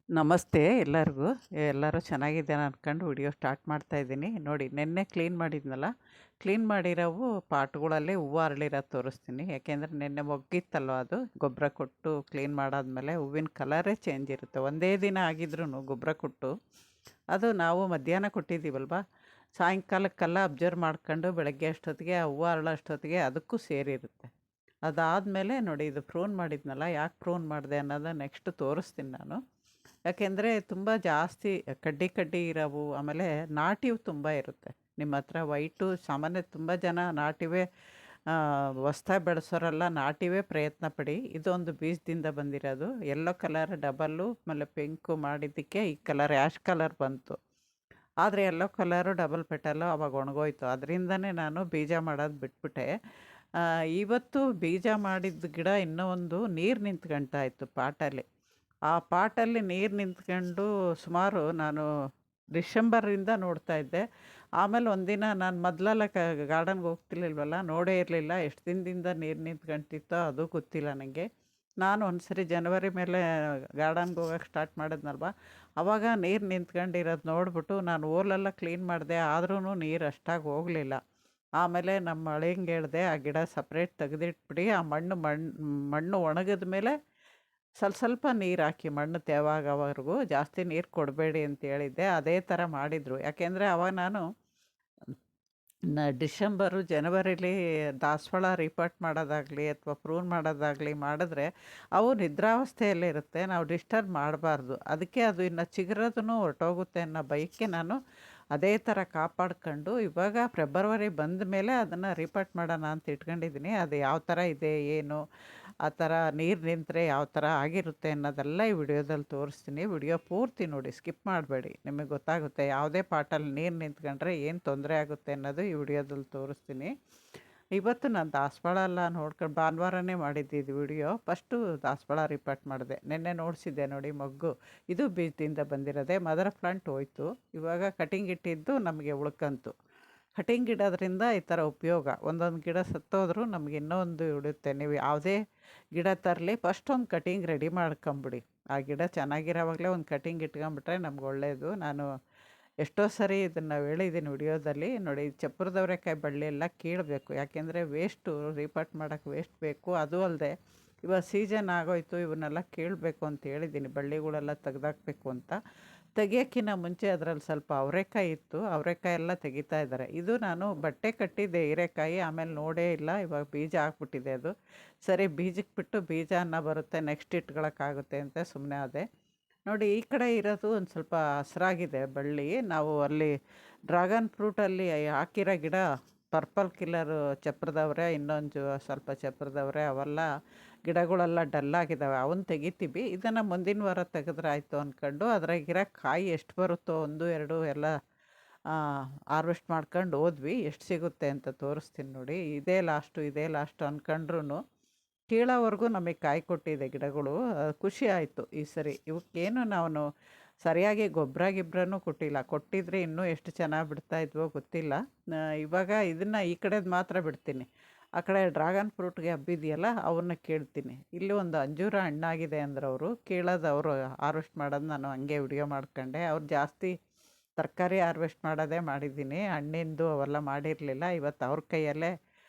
ನಮಸ್ತೆ ಎಲ್ಲರಿಗೂ. ಎಲ್ಲರೂ ಚೆನ್ನಾಗಿದ್ದೇನೆ ಅನ್ಕೊಂಡು ವಿಡಿಯೋ ಸ್ಟಾರ್ಟ್ ಮಾಡ್ತಾ ಇದ್ದೀನಿ. ನೋಡಿ, ನಿನ್ನೆ ಕ್ಲೀನ್ ಮಾಡಿದ್ನಲ್ಲ, ಕ್ಲೀನ್ ಮಾಡಿರೋವು ಪಾಟ್ಗಳಲ್ಲಿ ಹೂವು ಅರಳಿರೋದು ತೋರಿಸ್ತೀನಿ. ಯಾಕೆಂದರೆ ನಿನ್ನೆ ಮೊಗ್ಗಿತ್ತಲ್ವ, ಅದು ಗೊಬ್ಬರ ಕೊಟ್ಟು ಕ್ಲೀನ್ ಮಾಡಾದ್ಮೇಲೆ ಹೂವಿನ ಕಲರೇ ಚೇಂಜ್ ಇರುತ್ತೆ. ಒಂದೇ ದಿನ ಆಗಿದ್ರೂ ಗೊಬ್ಬರ ಕೊಟ್ಟು ಅದು ನಾವು ಮಧ್ಯಾಹ್ನ ಕೊಟ್ಟಿದ್ದೀವಲ್ವ, ಸಾಯಂಕಾಲಕ್ಕೆಲ್ಲ ಅಬ್ಸರ್ವ್ ಮಾಡ್ಕೊಂಡು ಬೆಳಗ್ಗೆ ಅಷ್ಟೊತ್ತಿಗೆ ಆ ಹೂವು ಅರಳೋ ಅಷ್ಟೊತ್ತಿಗೆ ಅದಕ್ಕೂ ಸೇರಿರುತ್ತೆ. ಅದಾದಮೇಲೆ ನೋಡಿ, ಇದು ಪ್ರೂನ್ ಮಾಡಿದ್ನಲ್ಲ, ಯಾಕೆ ಪ್ರೂನ್ ಮಾಡಿದೆ ಅನ್ನೋದು ನೆಕ್ಸ್ಟ್ ತೋರಿಸ್ತೀನಿ ನಾನು. ಯಾಕೆಂದರೆ ತುಂಬ ಜಾಸ್ತಿ ಕಡ್ಡಿ ಕಡ್ಡಿ ಇರೋವು, ಆಮೇಲೆ ನಾಟಿವು ತುಂಬ ಇರುತ್ತೆ. ನಿಮ್ಮ ಹತ್ರ ವೈಟು ಸಾಮಾನ್ಯ ತುಂಬ ಜನ ನಾಟಿವೇ ಹೊಸ್ದಾಗಿ ಬೆಳೆಸೋರೆಲ್ಲ ನಾಟಿವೇ ಪ್ರಯತ್ನ ಪಡಿ. ಇದೊಂದು ಬೀಜದಿಂದ ಬಂದಿರೋದು. ಯೆಲ್ಲೋ ಕಲರ್ ಡಬಲ್ಲು ಆಮೇಲೆ ಪಿಂಕು ಮಾಡಿದ್ದಕ್ಕೆ ಈ ಕಲರ್ ಆ್ಯಶ್ ಕಲರ್ ಬಂತು. ಆದರೆ ಯೆಲ್ಲೋ ಕಲರು ಡಬಲ್ ಪೆಟಲು ಅವಾಗ ಒಣಗೋಯ್ತು. ಅದರಿಂದನೇ ನಾನು ಬೀಜ ಮಾಡೋದು ಬಿಟ್ಬಿಟ್ಟೆ. ಇವತ್ತು ಬೀಜ ಮಾಡಿದ ಗಿಡ ಇನ್ನೂ ಒಂದು ನೀರು ನಿಂತ್ಕೊಳ್ತಾ ಇತ್ತು ಪಾಟಲ್ಲಿ. ಆ ಪಾಟಲ್ಲಿ ನೀರು ನಿಂತ್ಕೊಂಡು ಸುಮಾರು ನಾನು ಡಿಸೆಂಬರಿಂದ ನೋಡ್ತಾ ಇದ್ದೆ. ಆಮೇಲೆ ಒಂದಿನ ನಾನು ಮೊದಲೆಲ್ಲ ಗಾರ್ಡನ್ಗೆ ಹೋಗ್ತಿರ್ಲಿಲ್ವಲ್ಲ, ನೋಡೇ ಇರಲಿಲ್ಲ. ಎಷ್ಟು ದಿನದಿಂದ ನೀರು ನಿಂತ್ಕೊಂತಿತ್ತೋ ಅದು ಗೊತ್ತಿಲ್ಲ ನನಗೆ. ನಾನು ಒಂದು ಸರಿ ಜನವರಿ ಮೇಲೆ ಗಾರ್ಡನ್ಗೆ ಹೋಗೋಕೆ ಸ್ಟಾರ್ಟ್ ಮಾಡಿದ್ನಲ್ವ, ಆವಾಗ ನೀರು ನಿಂತ್ಕೊಂಡಿರೋದು ನೋಡಿಬಿಟ್ಟು ನಾನು ಓಲೆಲ್ಲ ಕ್ಲೀನ್ ಮಾಡಿದೆ. ಆದ್ರೂ ನೀರು ಅಷ್ಟಾಗಿ ಹೋಗಲಿಲ್ಲ. ಆಮೇಲೆ ನಮ್ಮ ಅಳಿಯಂಗೆ ಹೇಳಿದೆ, ಆ ಗಿಡ ಸಪ್ರೇಟ್ ತೆಗೆದಿಟ್ಬಿಡಿ, ಆ ಮಣ್ಣು ಒಣಗಿದ ಮೇಲೆ ಸ್ವಲ್ಪ ಸ್ವಲ್ಪ ನೀರು ಹಾಕಿ, ಮಣ್ಣು ತೇವಾಗೋವರೆಗೂ ಜಾಸ್ತಿ ನೀರು ಕೊಡಬೇಡಿ ಅಂತ ಹೇಳಿದ್ದೆ. ಅದೇ ಥರ ಮಾಡಿದರು. ಯಾಕೆಂದರೆ ಅವಾಗ ನಾನು ಡಿಸೆಂಬರು ಜನವರಿಲಿ ದಾಸವಾಳ ರೀಪಾಟ್ ಮಾಡೋದಾಗಲಿ ಅಥವಾ ಪ್ರೂನ್ ಮಾಡೋದಾಗಲಿ ಮಾಡಿದ್ರೆ ಅವು ನಿದ್ರಾವಸ್ಥೆಯಲ್ಲೇ ಇರುತ್ತೆ. ನಾವು ಡಿಸ್ಟರ್ಬ್ ಮಾಡಬಾರ್ದು. ಅದಕ್ಕೆ ಅದು ಇನ್ನು ಚಿಗುರೋದೂ ಹೊರಟೋಗುತ್ತೆ ಅನ್ನೋ ಬಯಕೆ ನಾನು ಅದೇ ಥರ ಕಾಪಾಡ್ಕೊಂಡು ಇವಾಗ ಫೆಬ್ರವರಿ ಬಂದ ಮೇಲೆ ಅದನ್ನು ರೀಪಾಟ್ ಮಾಡೋಣ ಅಂತ ಇಟ್ಕೊಂಡಿದ್ದೀನಿ. ಅದು ಯಾವ ಥರ ಇದೆ ಏನು, ಆ ಥರ ನೀರು ನಿಂತರೆ ಯಾವ ಥರ ಆಗಿರುತ್ತೆ ಅನ್ನೋದೆಲ್ಲ ಈ ವಿಡಿಯೋದಲ್ಲಿ ತೋರಿಸ್ತೀನಿ. ವಿಡಿಯೋ ಪೂರ್ತಿ ನೋಡಿ, ಸ್ಕಿಪ್ ಮಾಡಬೇಡಿ. ನಿಮಗೆ ಗೊತ್ತಾಗುತ್ತೆ ಯಾವುದೇ ಪಾಟಲ್ಲಿ ನೀರು ನಿಂತ್ಕೊಂಡ್ರೆ ಏನು ತೊಂದರೆ ಆಗುತ್ತೆ ಅನ್ನೋದು ಈ ವಿಡಿಯೋದಲ್ಲಿ ತೋರಿಸ್ತೀನಿ. ಇವತ್ತು ನಾನು ದಾಸವಾಳ ಎಲ್ಲ ನೋಡ್ಕೊಂಡು ಭಾನುವಾರನೇ ಮಾಡಿದ್ದಿದ್ದು ವಿಡಿಯೋ. ಫಸ್ಟು ದಾಸವಾಳ ರಿಪಾಟ್ ಮಾಡಿದೆ. ನಿನ್ನೆ ನೋಡಿಸಿದ್ದೆ ನೋಡಿ, ಮೊಗ್ಗು ಇದು ಬೀಜದಿಂದ ಬಂದಿರೋದೆ. ಮದರ್ ಪ್ಲಾಂಟ್ ಹೋಯ್ತು. ಇವಾಗ ಕಟಿಂಗ್ ಇಟ್ಟಿದ್ದು ನಮಗೆ ಉಳ್ಕಂತು. ಕಟಿಂಗ್ ಇಡೋದ್ರಿಂದ ಈ ಥರ ಉಪಯೋಗ. ಒಂದೊಂದು ಗಿಡ ಸತ್ತೋದ್ರೂ ನಮಗೆ ಇನ್ನೊಂದು ಇಡುತ್ತೆ. ನೀವು ಯಾವುದೇ ಗಿಡ ತರಲಿ, ಫಸ್ಟ್ ಒಂದು ಕಟಿಂಗ್ ರೆಡಿ ಮಾಡ್ಕೊಂಬಿಡಿ. ಆ ಗಿಡ ಚೆನ್ನಾಗಿರೋವಾಗಲೇ ಒಂದು ಕಟಿಂಗ್ ಇಟ್ಕೊಂಬಿಟ್ರೆ ನಮ್ಗೆ ಒಳ್ಳೆಯದು. ನಾನು ಎಷ್ಟೋ ಸರಿ ಇದನ್ನು ಹೇಳಿದ್ದೀನಿ ವಿಡಿಯೋದಲ್ಲಿ. ನೋಡಿ, ಚಪ್ಪರದವರೆಕಾಯಿ ಬಳ್ಳಿ ಎಲ್ಲ ಕೀಳಬೇಕು. ಯಾಕೆಂದರೆ ವೇಸ್ಟು, ರೀಪಾಟ್ ಮಾಡೋಕ್ಕೆ ವೇಸ್ಟ್ ಬೇಕು. ಅದು ಅಲ್ಲದೆ ಇವಾಗ ಸೀಸನ್ ಆಗೋಯ್ತು, ಇವನ್ನೆಲ್ಲ ಕೀಳಬೇಕು ಅಂತ ಹೇಳಿದ್ದೀನಿ. ಬಳ್ಳಿಗಳೆಲ್ಲ ತೆಗ್ದಾಕಬೇಕು ಅಂತ. ತೆಗಿಯೋಕ್ಕಿಂತ ಮುಂಚೆ ಅದರಲ್ಲಿ ಸ್ವಲ್ಪ ಅವರೆಕಾಯಿ ಇತ್ತು, ಅವರೆಕಾಯಿ ಎಲ್ಲ ತೆಗಿತಾ ಇದ್ದಾರೆ. ಇದು ನಾನು ಬಟ್ಟೆ ಕಟ್ಟಿದ್ದೆ ಹೀರೆಕಾಯಿ, ಆಮೇಲೆ ನೋಡೇ ಇಲ್ಲ. ಇವಾಗ ಬೀಜ ಹಾಕ್ಬಿಟ್ಟಿದೆ ಅದು. ಸರಿ, ಬೀಜಕ್ಕೆ ಬಿಟ್ಟು ಬೀಜ ಅನ್ನ ಬರುತ್ತೆ, ನೆಕ್ಸ್ಟ್ ಇಟ್ಕೊಳ್ಳೋಕ್ಕಾಗುತ್ತೆ ಅಂತ ಸುಮ್ಮನೆ ಆದೆ. ನೋಡಿ, ಈ ಕಡೆ ಇರೋದು ಒಂದು ಸ್ವಲ್ಪ ಹಸ್ರಾಗಿದೆ ಬಳ್ಳಿ. ನಾವು ಅಲ್ಲಿ ಡ್ರ್ಯಾಗನ್ ಫ್ರೂಟಲ್ಲಿ ಹಾಕಿರೋ ಗಿಡ ಪರ್ಪಲ್ ಕಿಲ್ಲರು ಚಪ್ರದವ್ರೆ, ಇನ್ನೊಂದು ಸ್ವಲ್ಪ ಚಪ್ರದವ್ರೆ, ಅವೆಲ್ಲ ಗಿಡಗಳೆಲ್ಲ ಡಲ್ಲಾಗಿದ್ದಾವೆ. ಅವನ್ನ ತೆಗಿತೀವಿ. ಇದನ್ನು ಮುಂದಿನ ವಾರ ತೆಗೆದ್ರೆ ಆಯಿತು ಅಂದ್ಕೊಂಡು ಅದ್ರಾಗಿರೋ ಕಾಯಿ ಎಷ್ಟು ಬರುತ್ತೋ 1, 2 ಎಲ್ಲ ಹಾರ್ವೆಸ್ಟ್ ಮಾಡ್ಕೊಂಡು ಹೋದ್ವಿ. ಎಷ್ಟು ಸಿಗುತ್ತೆ ಅಂತ ತೋರಿಸ್ತೀನಿ ನೋಡಿ. ಇದೇ ಲಾಸ್ಟು ಅಂದ್ಕೊಂಡ್ರು ಕೀಳೋವರೆಗೂ ನಮಗೆ ಕಾಯಿ ಕೊಟ್ಟಿದೆ ಗಿಡಗಳು. ಖುಷಿ ಆಯಿತು ಈ ಸರಿ. ಇವಕ್ಕೇನು ನಾವು ಸರಿಯಾಗಿ ಗೊಬ್ಬರ ಕೊಟ್ಟಿಲ್ಲ. ಕೊಟ್ಟಿದ್ರೆ ಇನ್ನೂ ಎಷ್ಟು ಚೆನ್ನಾಗಿ ಬಿಡ್ತಾಯಿದ್ವೋ ಗೊತ್ತಿಲ್ಲ. ಇವಾಗ ಇದನ್ನು ಈ ಕಡೆದು ಮಾತ್ರ ಬಿಡ್ತೀನಿ. ಆ ಕಡೆ ಡ್ರ್ಯಾಗನ್ ಫ್ರೂಟ್ಗೆ ಹಬ್ಬಿದೆಯಲ್ಲ, ಅವನ್ನ ಕೀಳ್ತೀನಿ. ಇಲ್ಲಿ ಒಂದು ಅಂಜೂರ ಹಣ್ಣಾಗಿದೆ ಅಂದ್ರೆ ಅವರು ಕೀಳೋದು, ಅವರು ಹಾರ್ವೆಸ್ಟ್ ಮಾಡೋದು ನಾನು ಹಂಗೆ ವಿಡಿಯೋ ಮಾಡ್ಕೊಂಡೆ. ಅವ್ರು ಜಾಸ್ತಿ ತರಕಾರಿ ಹಾರ್ವೆಸ್ಟ್ ಮಾಡೋದೇ ಮಾಡಿದ್ದೀನಿ, ಹಣ್ಣಿಂದು ಅವೆಲ್ಲ ಮಾಡಿರಲಿಲ್ಲ. ಇವತ್ತು ಅವ್ರ ಕೈಯಲ್ಲೇ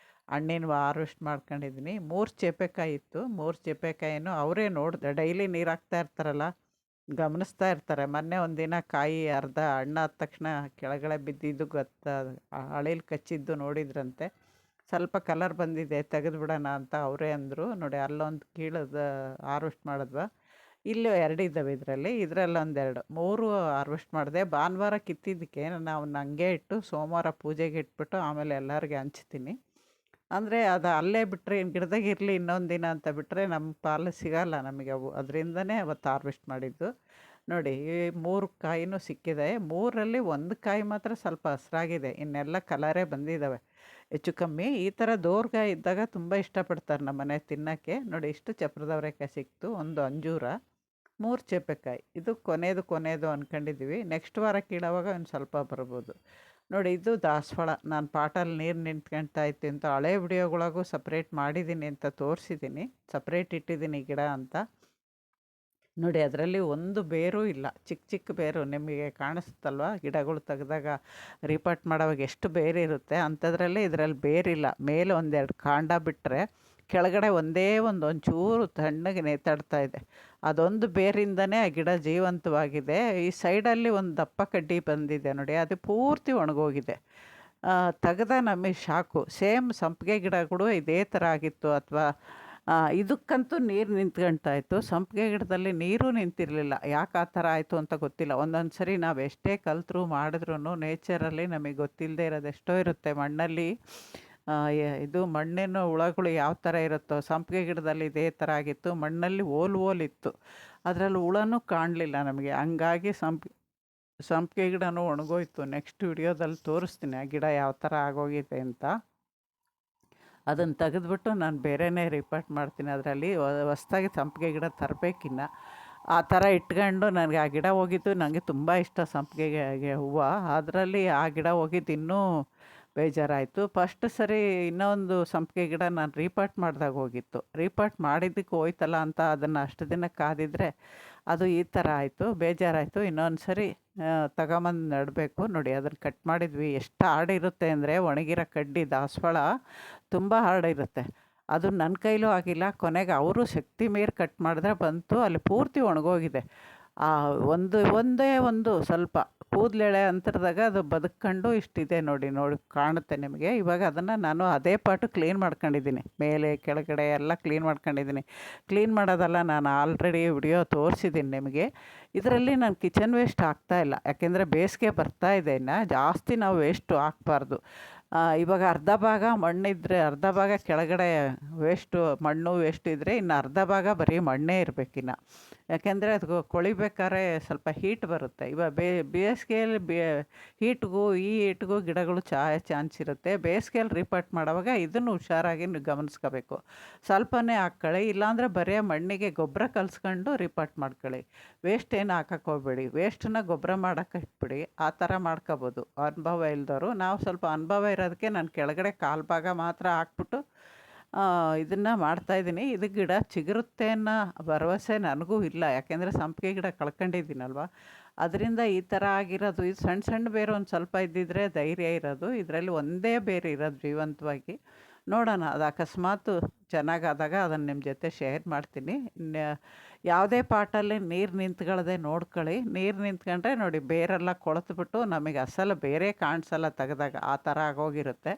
ಹಣ್ಣಿನ ಹಾರ್ವೆಸ್ಟ್ ಮಾಡ್ಕೊಂಡಿದ್ದೀನಿ. 3 ಚೇಪೆಕಾಯಿ ಇತ್ತು. 3 ಚೇಪೆಕಾಯಿನೂ ಅವರೇ ನೋಡಿದೆ, ಡೈಲಿ ನೀರು ಹಾಕ್ತಾ ಇರ್ತಾರಲ್ಲ, ಗಮನಿಸ್ತಾ ಇರ್ತಾರೆ. ಮೊನ್ನೆ ಒಂದಿನ ಕಾಯಿ ಅರ್ಧ ಹಣ್ಣಾದ ತಕ್ಷಣ ಕೆಳಗಡೆ ಬಿದ್ದಿದ್ದು ಅಳಿಲ್ ಕಚ್ಚಿದ್ದು ನೋಡಿದ್ರಂತೆ. ಸ್ವಲ್ಪ ಕಲರ್ ಬಂದಿದೆ, ತೆಗೆದುಬಿಡೋಣ ಅಂತ ಅವರೇ ಅಂದರು. ನೋಡಿ, ಅಲ್ಲೊಂದು ಕೀಳದ ಹಾರ್ವೆಸ್ಟ್ ಮಾಡಿದ್ವ. ಇಲ್ಲೂ 2 ಇದ್ದಾವೆ ಇದರಲ್ಲಿ. ಇದರಲ್ಲೊಂದೆರಡು, 3 ಹಾರ್ವೆಸ್ಟ್ ಮಾಡಿದೆ. ಭಾನುವಾರ ಕಿತ್ತಿದ್ದಕ್ಕೆ ನಾವು ಹಂಗೆ ಇಟ್ಟು ಸೋಮವಾರ ಪೂಜೆಗೆ ಇಟ್ಬಿಟ್ಟು ಆಮೇಲೆ ಎಲ್ಲರಿಗೆ ಹಂಚ್ತೀನಿ. ಅಂದರೆ ಅದು ಅಲ್ಲೇ ಬಿಟ್ಟರೆ, ಗಿಡದಾಗೆ ಇರಲಿ ಇನ್ನೊಂದು ದಿನ ಅಂತ ಬಿಟ್ಟರೆ ನಮ್ಮ ಪಾಲು ಸಿಗೋಲ್ಲ ನಮಗೆ ಅವು. ಅದರಿಂದನೇ ಅವತ್ತು ಹಾರ್ವೆಸ್ಟ್ ಮಾಡಿದ್ದು. ನೋಡಿ, ಈ 3 ಕಾಯಿನೂ ಸಿಕ್ಕಿದೆ. 3ರಲ್ಲಿ 1 ಕಾಯಿ ಮಾತ್ರ ಸ್ವಲ್ಪ ಹಸ್ರಾಗಿದೆ, ಇನ್ನೆಲ್ಲ ಕಲರೇ ಬಂದಿದ್ದಾವೆ ಹೆಚ್ಚು ಕಮ್ಮಿ. ಈ ಥರ ದೋರ್ಗಾಯಿ ಇದ್ದಾಗ ತುಂಬ ಇಷ್ಟಪಡ್ತಾರೆ ನಮ್ಮ ಮನೆ ತಿನ್ನೋಕ್ಕೆ. ನೋಡಿ, ಇಷ್ಟು ಚಪ್ರದವರೆಕಾಯಿ ಸಿಕ್ತು, ಒಂದು ಅಂಜೂರ, 3 ಚೇಪೆಕಾಯಿ. ಇದು ಕೊನೆಯದು ಅಂದ್ಕೊಂಡಿದ್ದೀವಿ. ನೆಕ್ಸ್ಟ್ ವಾರ ಕೀಳೋವಾಗ ಒಂದು ಸ್ವಲ್ಪ ಬರ್ಬೋದು. ನೋಡಿ, ಇದು ದಾಸವಾಳ. ನಾನು ಪಾಟಲ್ಲಿ ನೀರು ನಿಂತ್ಕೊಳ್ತಾ ಇತ್ತು ಅಂತ ಹಳೆ ವಿಡಿಯೋಗಳಿಗೂ ಸಪ್ರೇಟ್ ಮಾಡಿದ್ದೀನಿ ಅಂತ ತೋರಿಸಿದ್ದೀನಿ. ಸಪ್ರೇಟ್ ಇಟ್ಟಿದ್ದೀನಿ ಗಿಡ ಅಂತ. ನೋಡಿ ಅದರಲ್ಲಿ ಒಂದು ಬೇರೂ ಇಲ್ಲ, ಚಿಕ್ಕ ಚಿಕ್ಕ ಬೇರು ನಿಮಗೆ ಕಾಣಿಸುತ್ತಲ್ವ, ಗಿಡಗಳು ತೆಗೆದಾಗ ರೀಪಾಟ್ ಮಾಡೋವಾಗ ಎಷ್ಟು ಬೇರು ಇರುತ್ತೆ ಅಂಥದ್ರಲ್ಲಿ ಇದರಲ್ಲಿ ಬೇರಿಲ್ಲ. ಮೇಲೆ ಒಂದೆರಡು ಕಾಂಡ ಬಿಟ್ಟರೆ ಕೆಳಗಡೆ ಒಂದೇ ಒಂಚೂರು ತಣ್ಣಗೆ ನೇತಾಡ್ತಾ ಇದೆ. ಅದೊಂದು ಬೇರಿಂದನೇ ಆ ಗಿಡ ಜೀವಂತವಾಗಿದೆ. ಈ ಸೈಡಲ್ಲಿ ಒಂದು ದಪ್ಪ ಕಡ್ಡಿ ಬಂದಿದೆ ನೋಡಿ, ಅದು ಪೂರ್ತಿ ಒಣಗೋಗಿದೆ. ತೆಗೆದ ನಮಗೆ ಶಾಕು. ಸೇಮ್ ಸಂಪಿಗೆ ಗಿಡಗಳು ಇದೇ ಥರ ಆಗಿತ್ತು. ಅಥವಾ ಇದಕ್ಕಂತೂ ನೀರು ನಿಂತ್ಕೊಳ್ತಾ ಇತ್ತು, ಸಂಪಿಗೆ ಗಿಡದಲ್ಲಿ ನೀರು ನಿಂತಿರಲಿಲ್ಲ. ಯಾಕೆ ಆ ಥರ ಆಯಿತು ಅಂತ ಗೊತ್ತಿಲ್ಲ. ಒಂದೊಂದು ಸರಿ ನಾವು ಎಷ್ಟೇ ಕಲ್ತರೂ ಮಾಡಿದ್ರೂ ನೇಚರಲ್ಲಿ ನಮಗೆ ಗೊತ್ತಿಲ್ಲದೆ ಇರೋದು ಎಷ್ಟೋ ಇರುತ್ತೆ. ಮಣ್ಣಲ್ಲಿ ಇದು ಮಣ್ಣಿನ ಹುಳಗಳು ಯಾವ ಥರ ಇರುತ್ತೋ, ಸಂಪಿಗೆ ಗಿಡದಲ್ಲಿ ಇದೇ ಥರ ಆಗಿತ್ತು. ಮಣ್ಣಲ್ಲಿ ಓಲಿತ್ತು, ಅದರಲ್ಲಿ ಹುಳನೂ ಕಾಣಲಿಲ್ಲ ನಮಗೆ. ಹಂಗಾಗಿ ಸಂಪಿಗೆ ಗಿಡನೂ ಒಣಗೋಯ್ತು. ನೆಕ್ಸ್ಟ್ ವಿಡಿಯೋದಲ್ಲಿ ತೋರಿಸ್ತೀನಿ ಆ ಗಿಡ ಯಾವ ಥರ ಆಗೋಗಿದೆ ಅಂತ. ಅದನ್ನು ತೆಗೆದ್ಬಿಟ್ಟು ನಾನು ಬೇರೆಯೇ ರೀಪಾಟ್ ಮಾಡ್ತೀನಿ. ಅದರಲ್ಲಿ ಹೊಸ್ದಾಗಿ ಸಂಪಿಗೆ ಗಿಡ ತರಬೇಕಿನ್ನ. ಆ ಥರ ಇಟ್ಕೊಂಡು ನನಗೆ ಆ ಗಿಡ ಹೋಗಿದ್ದು ನನಗೆ ತುಂಬ ಇಷ್ಟ, ಸಂಪಿಗೆ ಹೂವು. ಅದರಲ್ಲಿ ಆ ಗಿಡ ಹೋಗಿದ್ದು ಇನ್ನೂ ಬೇಜಾರಾಯಿತು. ಫಸ್ಟ್ ಸರಿ ಇನ್ನೊಂದು ಸಂಪಿಗೆ ಗಿಡ ನಾನು ರೀಪಾಟ್ ಮಾಡಿದಾಗ ಹೋಗಿತ್ತು. ರೀಪಾಟ್ ಮಾಡಿದ್ದಕ್ಕೆ ಹೋಯ್ತಲ್ಲ ಅಂತ ಅದನ್ನು ಅಷ್ಟು ದಿನ ಕಾದಿದ್ರೆ ಅದು ಈ ಥರ ಆಯಿತು, ಬೇಜಾರಾಯಿತು. ಇನ್ನೊಂದು ಸರಿ ತಗೊಂಬಂದು ನೆಡಬೇಕು. ನೋಡಿ ಅದನ್ನು ಕಟ್ ಮಾಡಿದ್ವಿ. ಎಷ್ಟು ಹಾರ್ಡಿರುತ್ತೆ ಅಂದರೆ, ಒಣಗಿರೋ ಕಡ್ಡಿ ದಾಸವಾಳ ತುಂಬ ಹಾರ್ಡಿರುತ್ತೆ. ಅದು ನನ್ನ ಕೈಲೂ ಆಗಿಲ್ಲ. ಕೊನೆಗೆ ಅವರು ಶಕ್ತಿ ಮೀರಿ ಕಟ್ ಮಾಡಿದ್ರೆ ಬಂತು, ಅಲ್ಲಿ ಪೂರ್ತಿ ಒಣಗೋಗಿದೆ. ಒಂದೇ ಒಂದು ಸ್ವಲ್ಪ ಕೂದಲೆಳೆ ಅಂತರದಾಗ ಅದು ಬದುಕೊಂಡು ಇಷ್ಟಿದೆ ನೋಡಿ ಕಾಣುತ್ತೆ ನಿಮಗೆ. ಇವಾಗ ಅದನ್ನು ನಾನು ಅದೇ ಪಾಟು ಕ್ಲೀನ್ ಮಾಡ್ಕೊಂಡಿದ್ದೀನಿ, ಮೇಲೆ ಕೆಳಗಡೆ ಎಲ್ಲ ಕ್ಲೀನ್ ಮಾಡ್ಕೊಂಡಿದ್ದೀನಿ. ಕ್ಲೀನ್ ಮಾಡೋದಲ್ಲ, ನಾನು ಆಲ್ರೆಡಿ ವಿಡಿಯೋ ತೋರಿಸಿದ್ದೀನಿ ನಿಮಗೆ. ಇದರಲ್ಲಿ ನಾನು ಕಿಚನ್ ವೇಸ್ಟ್ ಹಾಕ್ತಾಯಿಲ್ಲ, ಯಾಕೆಂದರೆ ಬೇಸಿಗೆ ಬರ್ತಾ ಇದೆ. ಇನ್ನು ಜಾಸ್ತಿ ನಾವು ವೇಸ್ಟು ಹಾಕ್ಬಾರ್ದು. ಇವಾಗ ಅರ್ಧ ಭಾಗ ಮಣ್ಣಿದ್ದರೆ ಅರ್ಧ ಭಾಗ ಕೆಳಗಡೆ ಮಣ್ಣು ವೇಸ್ಟ್ ಇದ್ದರೆ ಇನ್ನು ಅರ್ಧ ಭಾಗ ಬರೀ ಮಣ್ಣೇ ಇರಬೇಕಿನ್ನು. ಯಾಕೆಂದರೆ ಅದು ಕೊಳಿಬೇಕಾದ್ರೆ ಸ್ವಲ್ಪ ಹೀಟ್ ಬರುತ್ತೆ. ಇವಾಗ ಬೇಸಿಗೆಯಲ್ಲಿ ಹೀಟ್ಗೂ ಗಿಡಗಳು ಚಾನ್ಸ್ ಇರುತ್ತೆ. ಬೇಸಿಗೆಯಲ್ಲಿ ರೀಪಾಟ್ ಮಾಡುವಾಗ ಇದನ್ನು ಹುಷಾರಾಗಿ ಗಮನಿಸ್ಕೋಬೇಕು. ಸ್ವಲ್ಪನೇ ಹಾಕ್ಕೊಳ್ಳಿ, ಇಲ್ಲಾಂದರೆ ಬರೀ ಮಣ್ಣಿಗೆ ಗೊಬ್ಬರ ಕಲಿಸ್ಕೊಂಡು ರೀಪಾಟ್ ಮಾಡ್ಕೊಳ್ಳಿ. ವೇಸ್ಟ್ ಏನು ಹಾಕಕ್ಕೆ ಹೋಗ್ಬೇಡಿ. ವೇಸ್ಟನ್ನ ಗೊಬ್ಬರ ಮಾಡೋಕ್ಕೆ ಇಟ್ಬಿಡಿ. ಆ ಥರ ಮಾಡ್ಕೋಬೋದು ಅನುಭವ ಇಲ್ದವರು. ನಾವು ಸ್ವಲ್ಪ ಅನುಭವ ಇರೋದಕ್ಕೆ ನಾನು ಕೆಳಗಡೆ ಕಾಲು ಭಾಗ ಮಾತ್ರ ಹಾಕ್ಬಿಟ್ಟು ಇದನ್ನು ಮಾಡ್ತಾಯಿದ್ದೀನಿ. ಇದು ಗಿಡ ಚಿಗುರುತ್ತೆ ಅನ್ನೋ ಭರವಸೆ ನನಗೂ ಇಲ್ಲ, ಯಾಕೆಂದರೆ ಸಂಪಿಗೆ ಗಿಡ ಕಳ್ಕೊಂಡಿದ್ದೀನಲ್ವ. ಅದರಿಂದ ಈ ಥರ ಆಗಿರೋದು. ಇದು ಸಣ್ಣ ಸಣ್ಣ ಬೇರು ಒಂದು ಸ್ವಲ್ಪ ಇದ್ದಿದ್ರೆ ಧೈರ್ಯ ಇರೋದು. ಇದರಲ್ಲಿ ಒಂದೇ ಬೇರು ಇರೋದು ಜೀವಂತವಾಗಿ. ನೋಡೋಣ, ಅದು ಅಕಸ್ಮಾತ್ ಚೆನ್ನಾಗಾದಾಗ ಅದನ್ನು ನಿಮ್ಮ ಜೊತೆ ಶೇರ್ ಮಾಡ್ತೀನಿ. ಯಾವುದೇ ಪಾಟಲ್ಲಿ ನೀರು ನಿಂತ್ಕೊಳ್ಳದೆ ನೋಡ್ಕೊಳ್ಳಿ. ನೀರು ನಿಂತ್ಕೊಂಡ್ರೆ ನೋಡಿ ಬೇರೆಲ್ಲ ಕೊಳೆತ್ಬಿಟ್ಟು ನಮಗೆ ಅಸಲು ಬೇರೆ ಕಾಣಿಸಲ್ಲ ತೆಗೆದಾಗ, ಆ ಥರ ಆಗೋಗಿರುತ್ತೆ.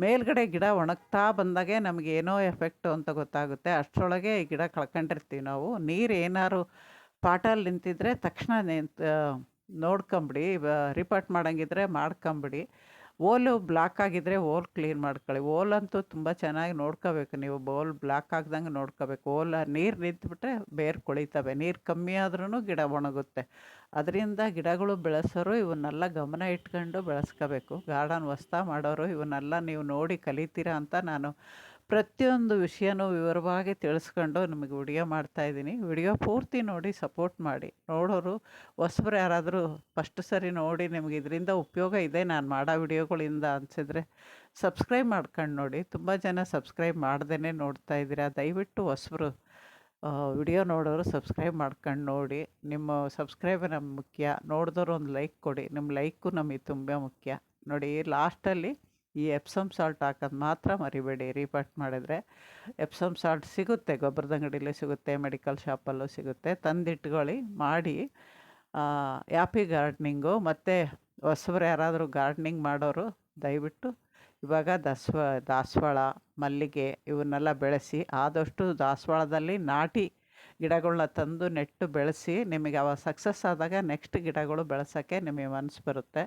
ಮೇಲ್ಗಡೆ ಗಿಡ ಒಣಗ್ತಾ ಬಂದಾಗೆ ನಮಗೇನೋ ಎಫೆಕ್ಟು ಅಂತ ಗೊತ್ತಾಗುತ್ತೆ. ಅಷ್ಟರೊಳಗೆ ಈ ಗಿಡ ಕಳ್ಕೊಂಡಿರ್ತೀವಿ ನಾವು. ನೀರು ಏನಾದ್ರು ಪಾಟಲ್ಲಿ ನಿಂತಿದ್ರೆ ತಕ್ಷಣ ನೋಡ್ಕೊಂಬಿಡಿ. ರೀಪಾಟ್ ಮಾಡೋಂಗಿದ್ರೆ ಮಾಡ್ಕೊಂಬಿಡಿ. ಓಲು ಬ್ಲಾಕ್ ಆಗಿದ್ದರೆ ಓಲ್ ಕ್ಲೀನ್ ಮಾಡ್ಕೊಳ್ಳಿ. ಓಲಂತೂ ತುಂಬ ಚೆನ್ನಾಗಿ ನೋಡ್ಕೋಬೇಕು ನೀವು. ಓಲ್ ಬ್ಲಾಕ್ ಆಗ್ದಂಗೆ ನೋಡ್ಕೋಬೇಕು. ನೀರು ನಿಂತುಬಿಟ್ರೆ ಬೇರು ಕೊಳಿತವೆ. ನೀರು ಕಮ್ಮಿ ಆದ್ರೂ ಗಿಡ ಒಣಗುತ್ತೆ. ಅದರಿಂದ ಗಿಡಗಳು ಬೆಳೆಸೋರು ಇವನ್ನೆಲ್ಲ ಗಮನ ಇಟ್ಕೊಂಡು ಬೆಳೆಸ್ಕೋಬೇಕು. ಗಾರ್ಡನ್ ಹೊಸ್ದಾಗಿ ಮಾಡೋರು ಇವನ್ನೆಲ್ಲ ನೀವು ನೋಡಿ ಕಲಿತೀರಾ ಅಂತ ನಾನು ಪ್ರತಿಯೊಂದು ವಿಷಯನೂ ವಿವರವಾಗಿ ತಿಳಿಸ್ಕೊಂಡು ನಿಮಗೆ ವಿಡಿಯೋ ಮಾಡ್ತಾಯಿದ್ದೀನಿ. ವಿಡಿಯೋ ಪೂರ್ತಿ ನೋಡಿ ಸಪೋರ್ಟ್ ಮಾಡಿ. ನೋಡೋರು ಹೊಸಬ್ರು ಯಾರಾದರೂ ಫಸ್ಟ್ ಸರಿ ನೋಡಿ ನಿಮಗೆ ಇದರಿಂದ ಉಪಯೋಗ ಇದೆ ನಾನು ಮಾಡೋ ವಿಡಿಯೋಗಳಿಂದ ಅನಿಸಿದ್ರೆ ಸಬ್ಸ್ಕ್ರೈಬ್ ಮಾಡ್ಕೊಂಡು ನೋಡಿ. ತುಂಬ ಜನ ಸಬ್ಸ್ಕ್ರೈಬ್ ಮಾಡ್ದೇ ನೋಡ್ತಾ ಇದ್ದೀರಾ. ದಯವಿಟ್ಟು ಹೊಸಬ್ರು ವಿಡಿಯೋ ನೋಡೋರು ಸಬ್ಸ್ಕ್ರೈಬ್ ಮಾಡ್ಕೊಂಡು ನೋಡಿ. ನಿಮ್ಮ ಸಬ್ಸ್ಕ್ರೈಬ್ ನಮ್ಗೆ ಮುಖ್ಯ. ನೋಡಿದವರು ಒಂದು ಲೈಕ್ ಕೊಡಿ. ನಿಮ್ಮ ಲೈಕು ನಮಗೆ ತುಂಬ ಮುಖ್ಯ. ನೋಡಿ ಲಾಸ್ಟಲ್ಲಿ ಈ ಎಪ್ಸಮ್ ಸಾಲ್ಟ್ ಹಾಕೋದು ಮಾತ್ರ ಮರಿಬೇಡಿ. ರೀಪಾಟ್ ಮಾಡಿದ್ರೆ ಎಪ್ಸಮ್ ಸಾಲ್ಟ್ ಸಿಗುತ್ತೆ, ಗೊಬ್ಬರದ ಅಂಗಡಿಲೇ ಸಿಗುತ್ತೆ, ಮೆಡಿಕಲ್ ಶಾಪಲ್ಲೂ ಸಿಗುತ್ತೆ. ತಂದಿಟ್ಕೊಳ್ಳಿ, ಮಾಡಿ. ಹ್ಯಾಪಿ ಗಾರ್ಡ್ನಿಂಗು. ಮತ್ತು ಹೊಸಬ್ರು ಯಾರಾದರೂ ಗಾರ್ಡ್ನಿಂಗ್ ಮಾಡೋರು ದಯವಿಟ್ಟು ಇವಾಗ ದಾಸವಾಳ, ಮಲ್ಲಿಗೆ ಇವನ್ನೆಲ್ಲ ಬೆಳೆಸಿ. ಆದಷ್ಟು ದಾಸವಾಳದಲ್ಲಿ ನಾಟಿ ಗಿಡಗಳನ್ನ ತಂದು ನೆಟ್ಟು ಬೆಳೆಸಿ. ನಿಮಗೆ ಅವಾಗ ಸಕ್ಸಸ್ ಆದಾಗ ನೆಕ್ಸ್ಟ್ ಗಿಡಗಳು ಬೆಳೆಸೋಕ್ಕೆ ನಿಮಗೆ ಮನಸ್ಸು ಬರುತ್ತೆ.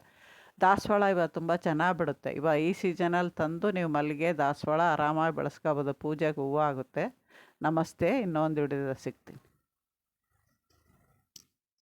ದಾಸವಾಳ ಇವಾಗ ತುಂಬ ಚೆನ್ನಾಗಿ ಬಿಡುತ್ತೆ. ಇವಾಗ ಈ ಸೀಸನಲ್ಲಿ ತಂದು ನೀವು ಮಲ್ಲಿಗೆ, ದಾಸವಾಳ ಆರಾಮಾಗಿ ಬೆಳೆಸ್ಕೋಬೋದು. ಪೂಜೆಗೆ ಹೂವು ಆಗುತ್ತೆ. ನಮಸ್ತೆ. ಇನ್ನೊಂದು ವಿಡಿಯೋದಲ್ಲಿ ಸಿಗ್ತೀನಿ.